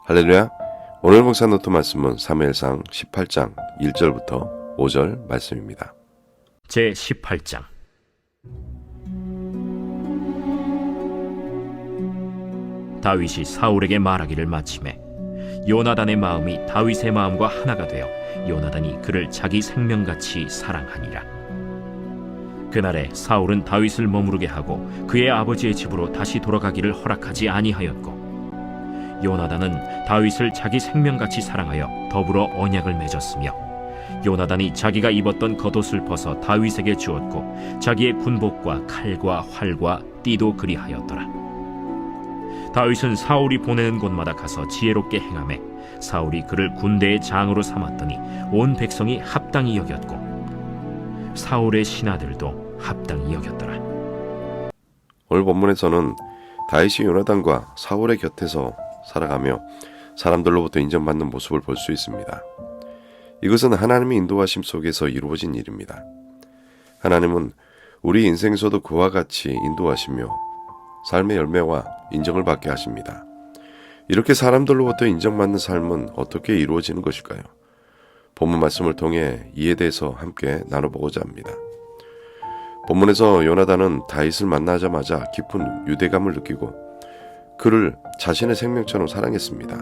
할렐루야. 오늘 목사 노트 말씀은 사무엘상 18장 1절부터 5절 말씀입니다. 제 18장. 다윗이 사울에게 말하기를 마치매 요나단의 마음이 다윗의 마음과 하나가 되어 요나단이 그를 자기 생명같이 사랑하니라. 그날에 사울은 다윗을 머무르게 하고 그의 아버지의 집으로 다시 돌아가기를 허락하지 아니하였고, 요나단은 다윗을 자기 생명같이 사랑하여 더불어 언약을 맺었으며, 요나단이 자기가 입었던 겉옷을 벗어 다윗에게 주었고 자기의 군복과 칼과 활과 띠도 그리하였더라. 다윗은 사울이 보내는 곳마다 가서 지혜롭게 행하매 사울이 그를 군대의 장으로 삼았더니 온 백성이 합당히 여겼고 사울의 신하들도 합당히 여겼더라. 오늘 본문에서는 다윗이 요나단과 사울의 곁에서 살아가며 사람들로부터 인정받는 모습을 볼 수 있습니다. 이것은 하나님의 인도하심 속에서 이루어진 일입니다. 하나님은 우리 인생에서도 그와 같이 인도하시며 삶의 열매와 인정을 받게 하십니다. 이렇게 사람들로부터 인정받는 삶은 어떻게 이루어지는 것일까요? 본문 말씀을 통해 이에 대해서 함께 나눠보고자 합니다. 본문에서 요나단은 다윗을 만나자마자 깊은 유대감을 느끼고 그를 자신의 생명처럼 사랑했습니다.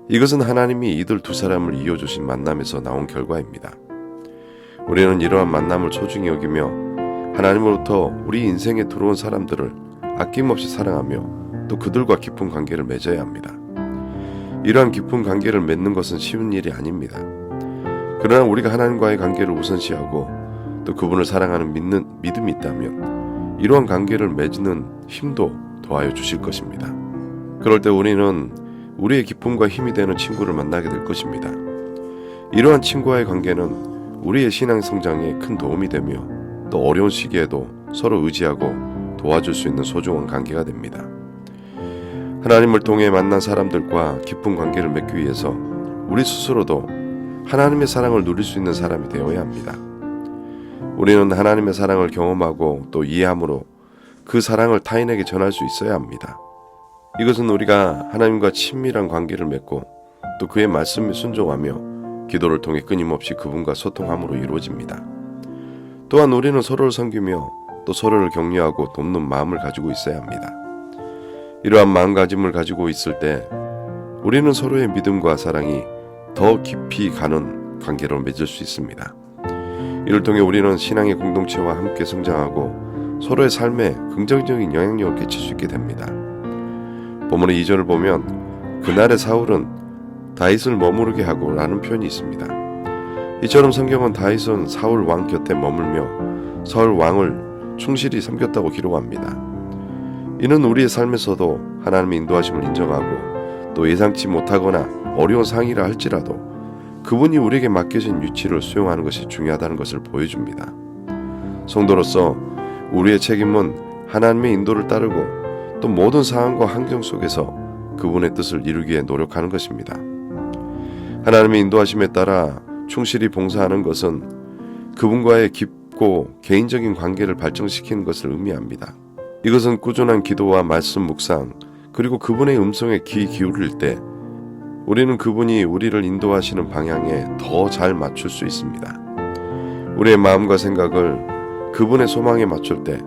이것은 하나님이 이들 두 사람을 이어주신 만남에서 나온 결과입니다. 우리는 이러한 만남을 소중히 여기며 하나님으로부터 우리 인생에 들어온 사람들을 아낌없이 사랑하며 또 그들과 깊은 관계를 맺어야 합니다. 이러한 깊은 관계를 맺는 것은 쉬운 일이 아닙니다. 그러나 우리가 하나님과의 관계를 우선시하고 또 그분을 사랑하는 믿음이 있다면 이러한 관계를 맺는 힘도 더하여 주실 것입니다. 그럴 때 우리는 우리의 기쁨과 힘이 되는 친구를 만나게 될 것입니다. 이러한 친구와의 관계는 우리의 신앙 성장에 큰 도움이 되며 또 어려운 시기에도 서로 의지하고 도와줄 수 있는 소중한 관계가 됩니다. 하나님을 통해 만난 사람들과 깊은 관계를 맺기 위해서 우리 스스로도 하나님의 사랑을 누릴 수 있는 사람이 되어야 합니다. 우리는 하나님의 사랑을 경험하고 또 이해함으로 그 사랑을 타인에게 전할 수 있어야 합니다. 이것은 우리가 하나님과 친밀한 관계를 맺고 또 그의 말씀에 순종하며 기도를 통해 끊임없이 그분과 소통함으로 이루어집니다. 또한 우리는 서로를 섬기며 또 서로를 격려하고 돕는 마음을 가지고 있어야 합니다. 이러한 마음가짐을 가지고 있을 때 우리는 서로의 믿음과 사랑이 더 깊이 가는 관계로 맺을 수 있습니다. 이를 통해 우리는 신앙의 공동체와 함께 성장하고 서로의 삶에 긍정적인 영향력을 끼칠 수 있게 됩니다. 본문의 2절을 보면 그날의 사울은 다윗을 머무르게 하고 라는 표현이 있습니다. 이처럼 성경은 다윗은 사울 왕 곁에 머물며 사울 왕을 충실히 섬겼다고 기록합니다. 이는 우리의 삶에서도 하나님의 인도하심을 인정하고 또 예상치 못하거나 어려운 상황이라 할지라도 그분이 우리에게 맡겨진 위치를 수용하는 것이 중요하다는 것을 보여줍니다. 성도로서 우리의 책임은 하나님의 인도를 따르고 또 모든 상황과 환경 속에서 그분의 뜻을 이루기에 노력하는 것입니다. 하나님의 인도하심에 따라 충실히 봉사하는 것은 그분과의 깊고 개인적인 관계를 발전시키는 것을 의미합니다. 이것은 꾸준한 기도와 말씀 묵상 그리고 그분의 음성에 귀 기울일 때 우리는 그분이 우리를 인도하시는 방향에 더 잘 맞출 수 있습니다. 우리의 마음과 생각을 그분의 소망에 맞출 때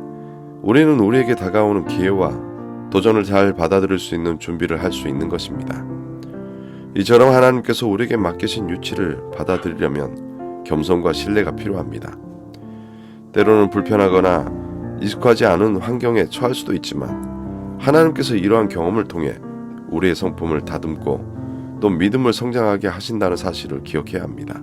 우리는 우리에게 다가오는 기회와 도전을 잘 받아들일 수 있는 준비를 할 수 있는 것입니다. 이처럼 하나님께서 우리에게 맡기신 유치를 받아들이려면 겸손과 신뢰가 필요합니다. 때로는 불편하거나 익숙하지 않은 환경에 처할 수도 있지만 하나님께서 이러한 경험을 통해 우리의 성품을 다듬고 또 믿음을 성장하게 하신다는 사실을 기억해야 합니다.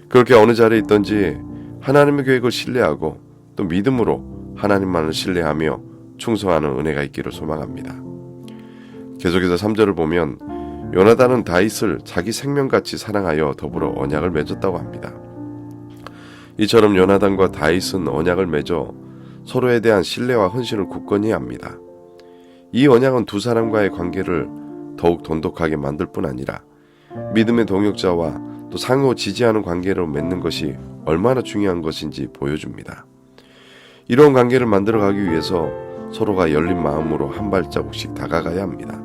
그렇게 어느 자리에 있든지 하나님의 계획을 신뢰하고 또 믿음으로 하나님만을 신뢰하며 충성하는 은혜가 있기를 소망합니다. 계속해서 3절을 보면 요나단은 다윗을 자기 생명같이 사랑하여 더불어 언약을 맺었다고 합니다. 이처럼 요나단과 다윗은 언약을 맺어 서로에 대한 신뢰와 헌신을 굳건히 합니다. 이 언약은 두 사람과의 관계를 더욱 돈독하게 만들 뿐 아니라 믿음의 동역자와 또 상호 지지하는 관계로 맺는 것이 얼마나 중요한 것인지 보여줍니다. 이런 관계를 만들어가기 위해서 서로가 열린 마음으로 한 발자국씩 다가가야 합니다.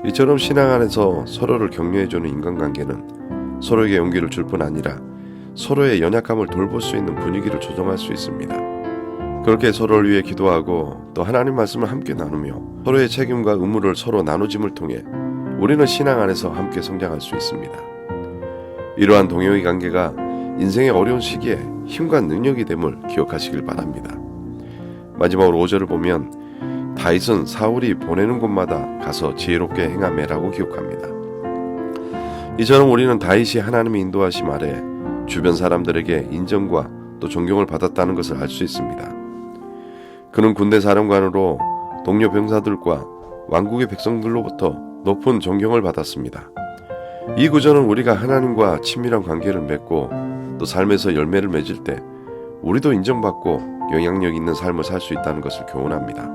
이처럼 신앙 안에서 서로를 격려해주는 인간관계는 서로에게 용기를 줄 뿐 아니라 서로의 연약함을 돌볼 수 있는 분위기를 조성할 수 있습니다. 그렇게 서로를 위해 기도하고 또 하나님 말씀을 함께 나누며 서로의 책임과 의무를 서로 나누짐을 통해 우리는 신앙 안에서 함께 성장할 수 있습니다. 이러한 동역의 관계가 인생의 어려운 시기에 힘과 능력이 됨을 기억하시길 바랍니다. 마지막으로 5절을 보면 다윗은 사울이 보내는 곳마다 가서 지혜롭게 행하매라고 기록합니다. 이처럼 우리는 다윗이 하나님의 인도하심 아래 주변 사람들에게 인정과 또 존경을 받았다는 것을 알 수 있습니다. 그는 군대 사령관으로 동료 병사들과 왕국의 백성들로부터 높은 존경을 받았습니다. 이 구절은 우리가 하나님과 친밀한 관계를 맺고 또 삶에서 열매를 맺을 때 우리도 인정받고 영향력 있는 삶을 살 수 있다는 것을 교훈합니다.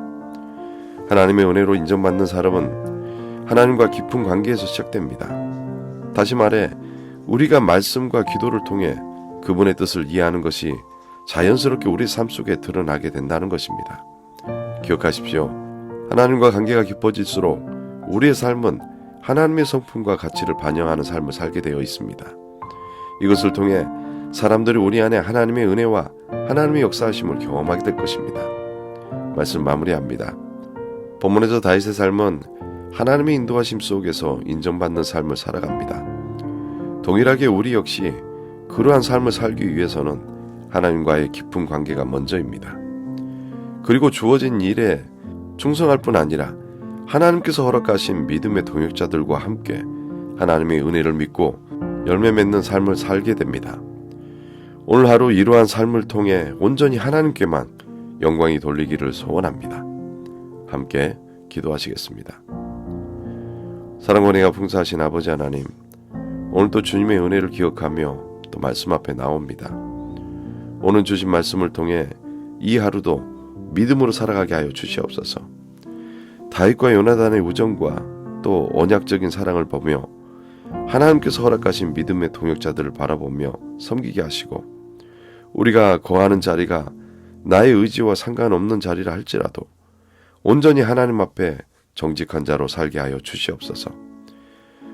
하나님의 은혜로 인정받는 사람은 하나님과 깊은 관계에서 시작됩니다. 다시 말해 우리가 말씀과 기도를 통해 그분의 뜻을 이해하는 것이 자연스럽게 우리 삶 속에 드러나게 된다는 것입니다. 기억하십시오. 하나님과 관계가 깊어질수록 우리의 삶은 하나님의 성품과 가치를 반영하는 삶을 살게 되어 있습니다. 이것을 통해 사람들이 우리 안에 하나님의 은혜와 하나님의 역사하심을 경험하게 될 것입니다. 말씀 마무리합니다. 본문에서 다윗의 삶은 하나님의 인도하심 속에서 인정받는 삶을 살아갑니다. 동일하게 우리 역시 그러한 삶을 살기 위해서는 하나님과의 깊은 관계가 먼저입니다. 그리고 주어진 일에 충성할 뿐 아니라 하나님께서 허락하신 믿음의 동역자들과 함께 하나님의 은혜를 믿고 열매 맺는 삶을 살게 됩니다. 오늘 하루 이러한 삶을 통해 온전히 하나님께만 영광이 돌리기를 소원합니다. 함께 기도하시겠습니다. 사랑과 은혜가 풍성하신 아버지 하나님, 오늘도 주님의 은혜를 기억하며 또 말씀 앞에 나옵니다. 오늘 주신 말씀을 통해 이 하루도 믿음으로 살아가게 하여 주시옵소서. 다윗과 요나단의 우정과 또 언약적인 사랑을 보며 하나님께서 허락하신 믿음의 동역자들을 바라보며 섬기게 하시고, 우리가 거하는 자리가 나의 의지와 상관없는 자리라 할지라도 온전히 하나님 앞에 정직한 자로 살게 하여 주시옵소서.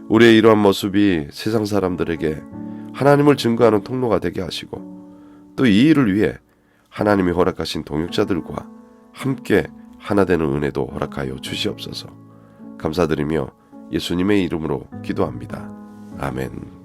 우리의 이러한 모습이 세상 사람들에게 하나님을 증거하는 통로가 되게 하시고, 또 이 일을 위해 하나님이 허락하신 동역자들과 함께 하나 되는 은혜도 허락하여 주시옵소서. 감사드리며 예수님의 이름으로 기도합니다. 아멘.